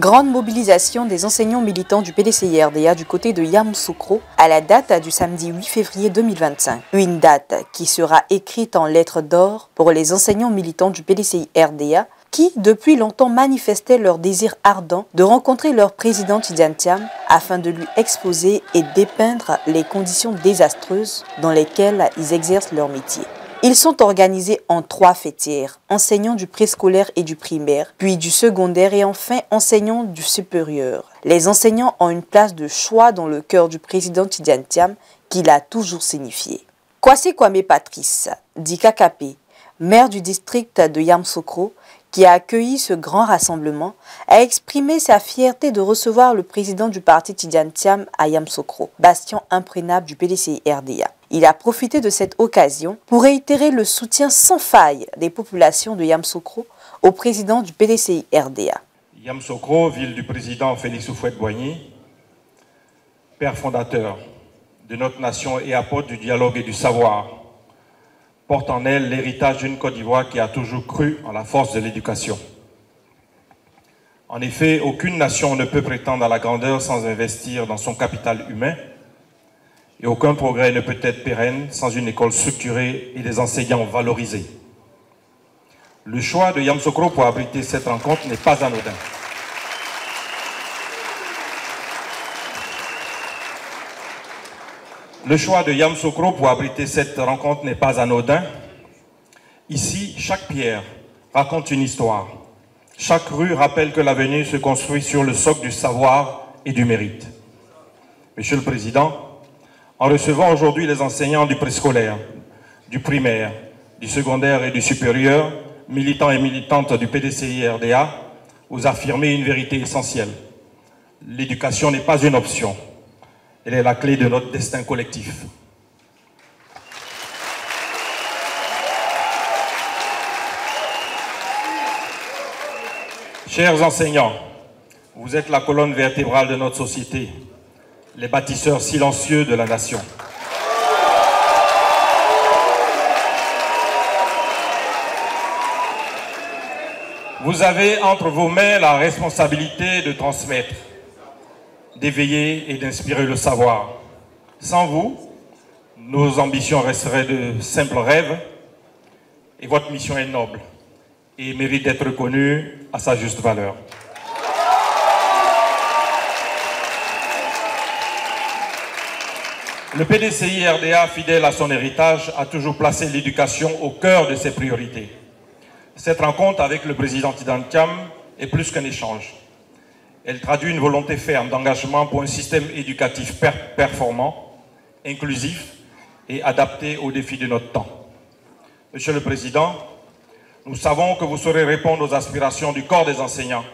Grande mobilisation des enseignants militants du PDCI-RDA du côté de Yamoussoukro à la date du samedi 8 février 2025. Une date qui sera écrite en lettres d'or pour les enseignants militants du PDCI-RDA qui, depuis longtemps, manifestaient leur désir ardent de rencontrer leur président Tidiane Thiam afin de lui exposer et dépeindre les conditions désastreuses dans lesquelles ils exercent leur métier. Ils sont organisés en 3 fêtières, enseignants du préscolaire et du primaire, puis du secondaire et enfin enseignants du supérieur. Les enseignants ont une place de choix dans le cœur du président Tidiane Thiam qu'il a toujours signifié. Kwasi Kwame Patrice, dit KKP, maire du district de Yamoussoukro, qui a accueilli ce grand rassemblement, a exprimé sa fierté de recevoir le président du parti Tidiane Thiam à Yamoussoukro, bastion imprégnable du PDCI-RDA. Il a profité de cette occasion pour réitérer le soutien sans faille des populations de Yamoussoukro au président du PDCI-RDA. Yamoussoukro, ville du président Félix Houphouët-Boigny, père fondateur de notre nation et apôtre du dialogue et du savoir, porte en elle l'héritage d'une Côte d'Ivoire qui a toujours cru en la force de l'éducation. En effet, aucune nation ne peut prétendre à la grandeur sans investir dans son capital humain et aucun progrès ne peut être pérenne sans une école structurée et des enseignants valorisés. Le choix de Yamoussoukro pour abriter cette rencontre n'est pas anodin. Le choix de Yamoussoukro pour abriter cette rencontre n'est pas anodin. Ici, chaque pierre raconte une histoire. Chaque rue rappelle que l'avenir se construit sur le socle du savoir et du mérite. Monsieur le Président, en recevant aujourd'hui les enseignants du préscolaire, du primaire, du secondaire et du supérieur, militants et militantes du PDCI-RDA, vous affirmez une vérité essentielle. L'éducation n'est pas une option. Elle est la clé de notre destin collectif. Chers enseignants, vous êtes la colonne vertébrale de notre société, les bâtisseurs silencieux de la nation. Vous avez entre vos mains la responsabilité de transmettre, d'éveiller et d'inspirer le savoir. Sans vous, nos ambitions resteraient de simples rêves et votre mission est noble et mérite d'être reconnue à sa juste valeur. Le PDCI-RDA, fidèle à son héritage, a toujours placé l'éducation au cœur de ses priorités. Cette rencontre avec le président Tidiane Thiam est plus qu'un échange. Elle traduit une volonté ferme d'engagement pour un système éducatif performant, inclusif et adapté aux défis de notre temps. Monsieur le Président, nous savons que vous saurez répondre aux aspirations du corps des enseignants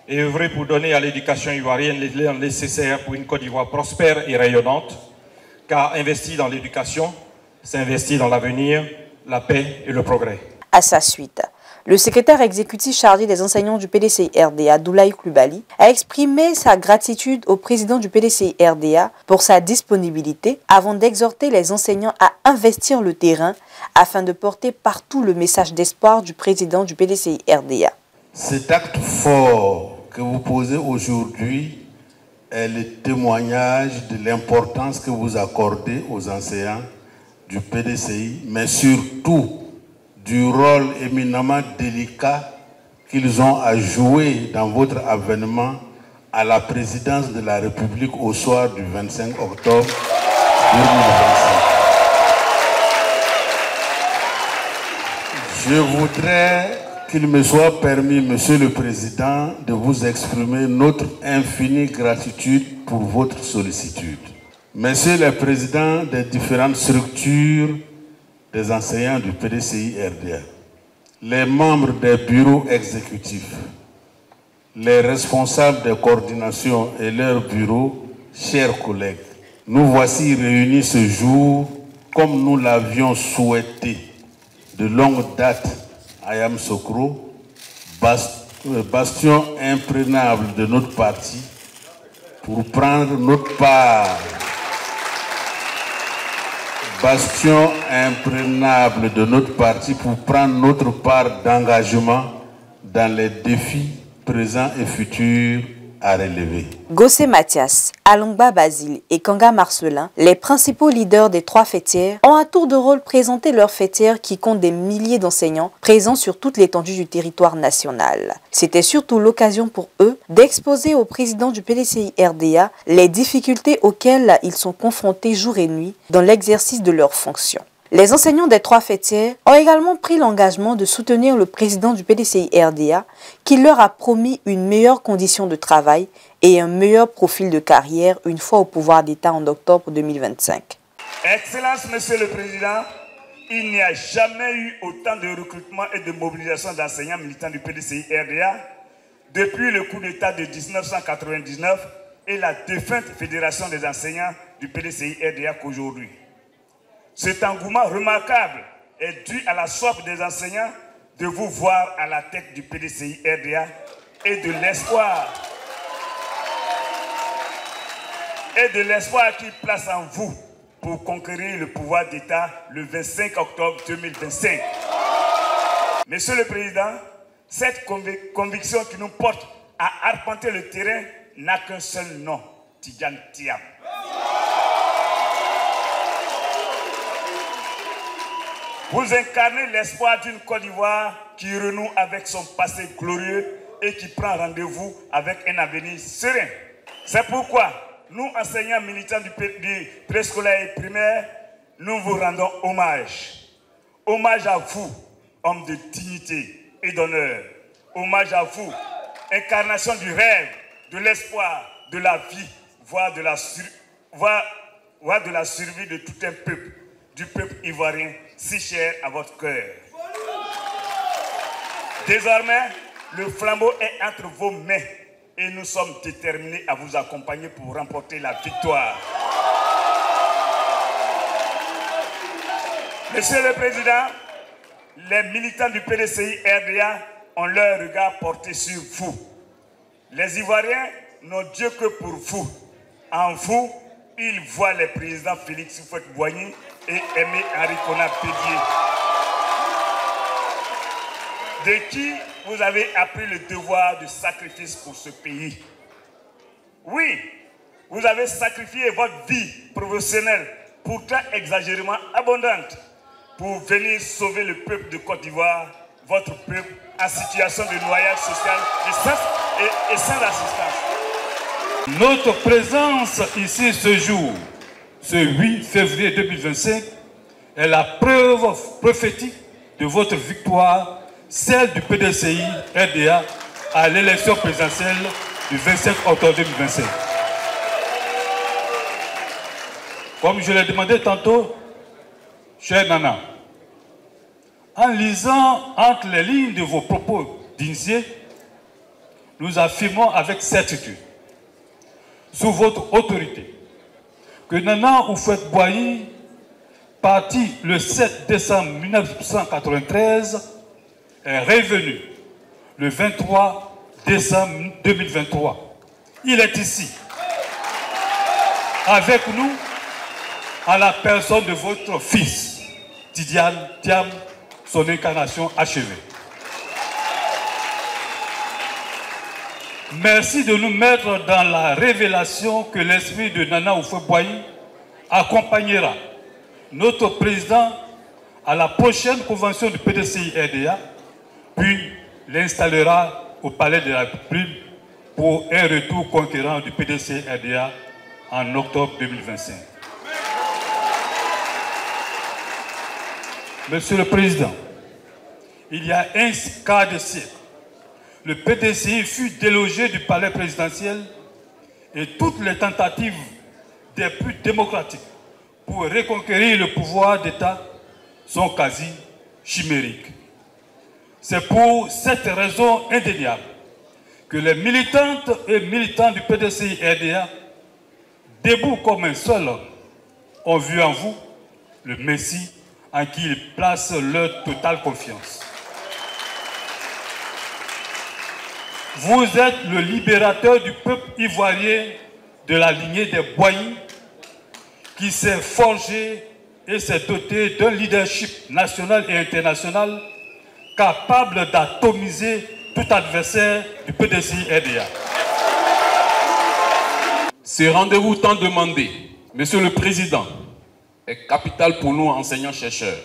et œuvrer pour donner à l'éducation ivoirienne les liens nécessaires pour une Côte d'Ivoire prospère et rayonnante, car investir dans l'éducation, c'est investir dans l'avenir, la paix et le progrès. À sa suite, le secrétaire exécutif chargé des enseignants du PDCI-RDA, Doulaye Coulibaly, a exprimé sa gratitude au président du PDCI-RDA pour sa disponibilité avant d'exhorter les enseignants à investir le terrain afin de porter partout le message d'espoir du président du PDCI-RDA. Cet acte fort que vous posez aujourd'hui est le témoignage de l'importance que vous accordez aux enseignants du PDCI, mais surtout du rôle éminemment délicat qu'ils ont à jouer dans votre avènement à la présidence de la République au soir du 25 octobre 2025. Je voudrais qu'il me soit permis, Monsieur le Président, de vous exprimer notre infinie gratitude pour votre sollicitude. Monsieur le Président des différentes structures des enseignants du PDCI-RDA, les membres des bureaux exécutifs, les responsables des coordinations et leurs bureaux, chers collègues, nous voici réunis ce jour comme nous l'avions souhaité de longue date à Yamoussoukro, bastion imprégnable de notre parti, pour prendre notre part. Bastion imprégnable de notre parti pour prendre notre part d'engagement dans les défis présents et futurs à relever. Gossé Mathias, Alongba Basile et Kanga Marcelin, les principaux leaders des trois fêtières, ont à tour de rôle présenté leurs fêtières qui comptent des milliers d'enseignants présents sur toute l'étendue du territoire national. C'était surtout l'occasion pour eux d'exposer au président du PDCI RDA les difficultés auxquelles ils sont confrontés jour et nuit dans l'exercice de leurs fonctions. Les enseignants des trois fêtières ont également pris l'engagement de soutenir le président du PDCI RDA qui leur a promis une meilleure condition de travail et un meilleur profil de carrière une fois au pouvoir d'État en octobre 2025. Excellence, Monsieur le Président, il n'y a jamais eu autant de recrutement et de mobilisation d'enseignants militants du PDCI RDA depuis le coup d'État de 1999 et la défunte Fédération des enseignants du PDCI RDA qu'aujourd'hui. Cet engouement remarquable est dû à la soif des enseignants de vous voir à la tête du PDCI RDA et de l'espoir qu'ils placent en vous pour conquérir le pouvoir d'État le 25 octobre 2025. Monsieur le Président, cette conviction qui nous porte à arpenter le terrain n'a qu'un seul nom, Tidjane Thiam. Vous incarnez l'espoir d'une Côte d'Ivoire qui renoue avec son passé glorieux et qui prend rendez-vous avec un avenir serein. C'est pourquoi nous, enseignants militants du préscolaire et primaire, nous vous rendons hommage. Hommage à vous, hommes de dignité et d'honneur. Hommage à vous, incarnation du rêve, de l'espoir, de la vie, voire de la survie de tout un peuple, du peuple ivoirien, si cher à votre cœur. Désormais, le flambeau est entre vos mains et nous sommes déterminés à vous accompagner pour remporter la victoire. Monsieur le Président, les militants du PDCI RDA ont leur regard porté sur vous. Les Ivoiriens n'ont Dieu que pour vous. En vous, ils voient les présidents Félix Houphouët-Boigny et Aimé Henri Konan Bédié, de qui vous avez appris le devoir de sacrifice pour ce pays. Oui, vous avez sacrifié votre vie professionnelle, pourtant exagérément abondante, pour venir sauver le peuple de Côte d'Ivoire, votre peuple en situation de noyade sociale et sans assistance. Notre présence ici ce jour, ce 8 février 2025, est la preuve prophétique de votre victoire, celle du PDCI RDA à l'élection présidentielle du 27 octobre 2025. Comme je l'ai demandé tantôt, cher Nana, en lisant entre les lignes de vos propos d'initiés, nous affirmons avec certitude, sous votre autorité, que Nana Houphouët-Boigny, parti le 7 décembre 1993, est revenu le 23 décembre 2023. Il est ici, avec nous, à la personne de votre fils, Tidjane Thiam, son incarnation achevée. Merci de nous mettre dans la révélation que l'esprit de Nana Houphouët-Boigny accompagnera notre président à la prochaine convention du PDCI RDA, puis l'installera au Palais de la République pour un retour conquérant du PDCI RDA en octobre 2025. Monsieur le Président, il y a un quart de siècle, le PDCI fut délogé du palais présidentiel et toutes les tentatives des plus démocratiques pour reconquérir le pouvoir d'État sont quasi chimériques. C'est pour cette raison indéniable que les militantes et militants du PDCI RDA, debout comme un seul homme, ont vu en vous le Messie en qui ils placent leur totale confiance. Vous êtes le libérateur du peuple ivoirien de la lignée des Boigny qui s'est forgé et s'est doté d'un leadership national et international capable d'atomiser tout adversaire du PDCI-RDA. Ce rendez-vous tant demandé, Monsieur le Président, est capital pour nous, enseignants-chercheurs.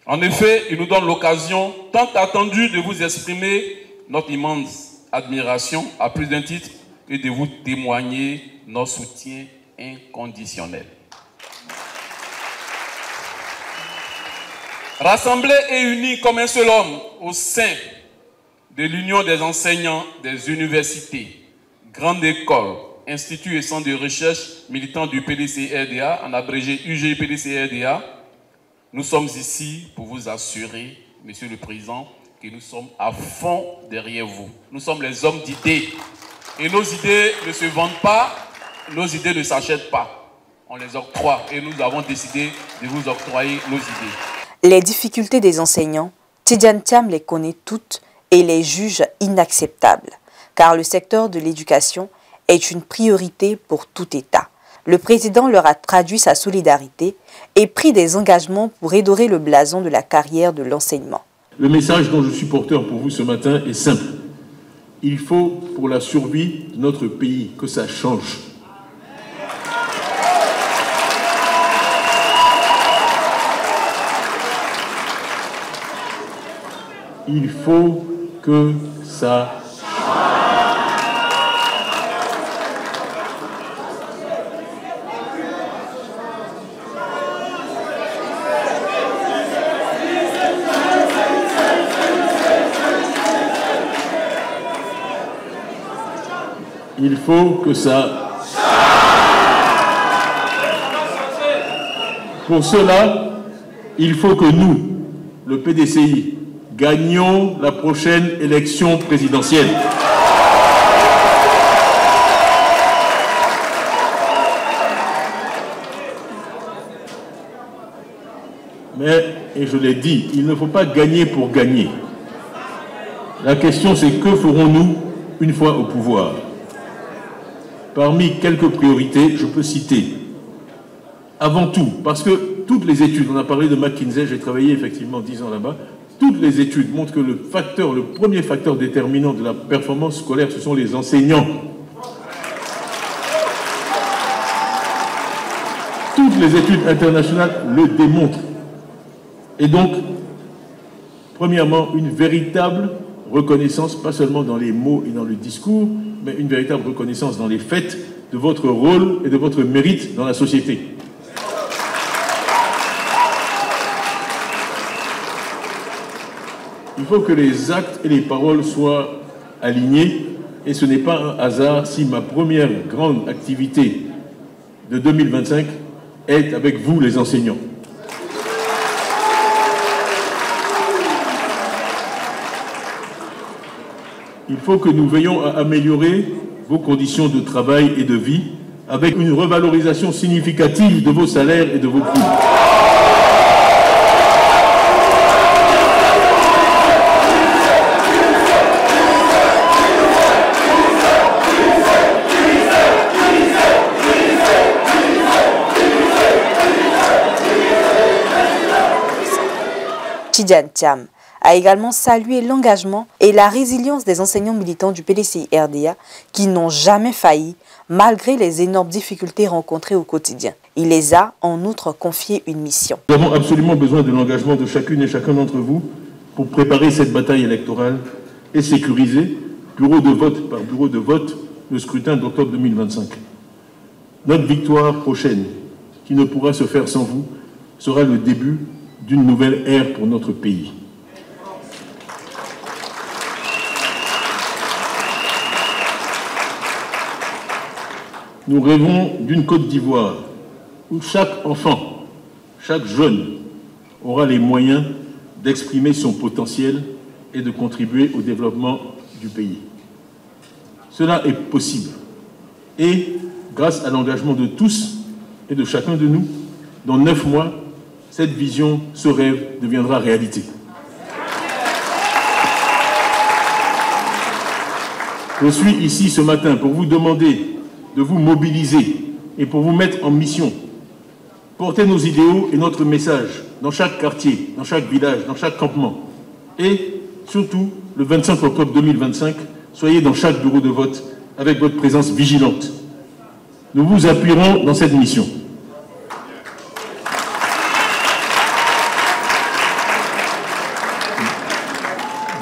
En effet, il nous donne l'occasion tant attendue de vous exprimer notre immense admiration à plus d'un titre et de vous témoigner notre soutien inconditionnel. Rassemblés et unis comme un seul homme au sein de l'Union des enseignants des universités, grandes écoles, instituts et centres de recherche militants du PDCI-RDA, en abrégé UGI-PDCI-RDA, nous sommes ici pour vous assurer, Monsieur le Président, que nous sommes à fond derrière vous. Nous sommes les hommes d'idées. Et nos idées ne se vendent pas, nos idées ne s'achètent pas. On les octroie et nous avons décidé de vous octroyer nos idées. Les difficultés des enseignants, Tidjane Thiam les connaît toutes et les juge inacceptables, car le secteur de l'éducation est une priorité pour tout État. Le président leur a traduit sa solidarité et pris des engagements pour redorer le blason de la carrière de l'enseignement. Le message dont je suis porteur pour vous ce matin est simple. Il faut, pour la survie de notre pays, que ça change. Il faut que ça change. Il faut que ça... Pour cela, il faut que nous, le PDCI, gagnions la prochaine élection présidentielle. Mais, et je l'ai dit, il ne faut pas gagner pour gagner. La question c'est que ferons-nous une fois au pouvoir? Parmi quelques priorités, je peux citer, avant tout, parce que toutes les études, on a parlé de McKinsey, j'ai travaillé effectivement 10 ans là-bas, toutes les études montrent que le premier facteur déterminant de la performance scolaire, ce sont les enseignants. Toutes les études internationales le démontrent. Et donc, premièrement, une véritable reconnaissance, pas seulement dans les mots et dans le discours, mais une véritable reconnaissance dans les faits de votre rôle et de votre mérite dans la société. Il faut que les actes et les paroles soient alignés, et ce n'est pas un hasard si ma première grande activité de 2025 est avec vous, les enseignants. Il faut que nous veillions à améliorer vos conditions de travail et de vie avec une revalorisation significative de vos salaires et de vos primes. Tidjane Thiam a également salué l'engagement et la résilience des enseignants militants du PDCI-RDA qui n'ont jamais failli malgré les énormes difficultés rencontrées au quotidien. Il les a en outre confié une mission. Nous avons absolument besoin de l'engagement de chacune et chacun d'entre vous pour préparer cette bataille électorale et sécuriser, bureau de vote par bureau de vote, le scrutin d'octobre 2025. Notre victoire prochaine, qui ne pourra se faire sans vous, sera le début d'une nouvelle ère pour notre pays. Nous rêvons d'une Côte d'Ivoire où chaque enfant, chaque jeune aura les moyens d'exprimer son potentiel et de contribuer au développement du pays. Cela est possible. Et grâce à l'engagement de tous et de chacun de nous, dans 9 mois, cette vision, ce rêve deviendra réalité. Je suis ici ce matin pour vous demander de vous mobiliser et pour vous mettre en mission. Porter nos idéaux et notre message dans chaque quartier, dans chaque village, dans chaque campement. Et surtout, le 25 octobre 2025, soyez dans chaque bureau de vote avec votre présence vigilante. Nous vous appuierons dans cette mission.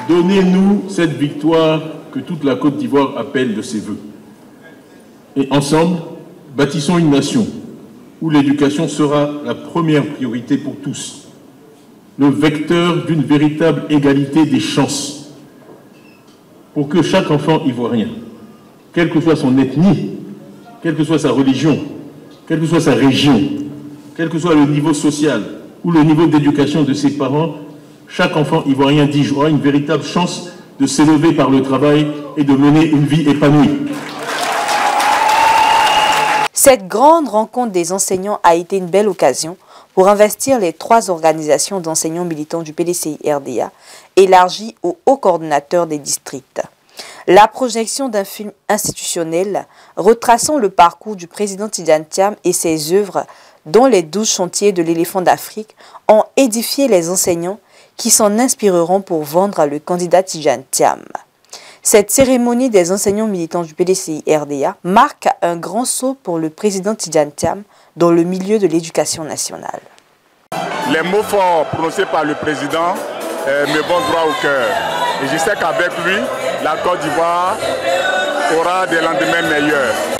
Donnez-nous cette victoire que toute la Côte d'Ivoire appelle de ses voeux. Et ensemble, bâtissons une nation où l'éducation sera la première priorité pour tous, le vecteur d'une véritable égalité des chances, pour que chaque enfant ivoirien, quelle que soit son ethnie, quelle que soit sa religion, quelle que soit sa région, quel que soit le niveau social ou le niveau d'éducation de ses parents, chaque enfant ivoirien d'Ige aura une véritable chance de s'élever par le travail et de mener une vie épanouie. Cette grande rencontre des enseignants a été une belle occasion pour investir les 3 organisations d'enseignants militants du PDCI-RDA, élargies aux hauts coordonnateurs des districts. La projection d'un film institutionnel retraçant le parcours du président Tidjane Thiam et ses œuvres, dont les 12 chantiers de l'éléphant d'Afrique, ont édifié les enseignants qui s'en inspireront pour vendre le candidat Tidjane Thiam. Cette cérémonie des enseignants militants du PDCI-RDA marque un grand saut pour le président Tidjane Thiam dans le milieu de l'éducation nationale. Les mots forts prononcés par le président me vont droit au cœur. Et je sais qu'avec lui, la Côte d'Ivoire aura des lendemains meilleurs.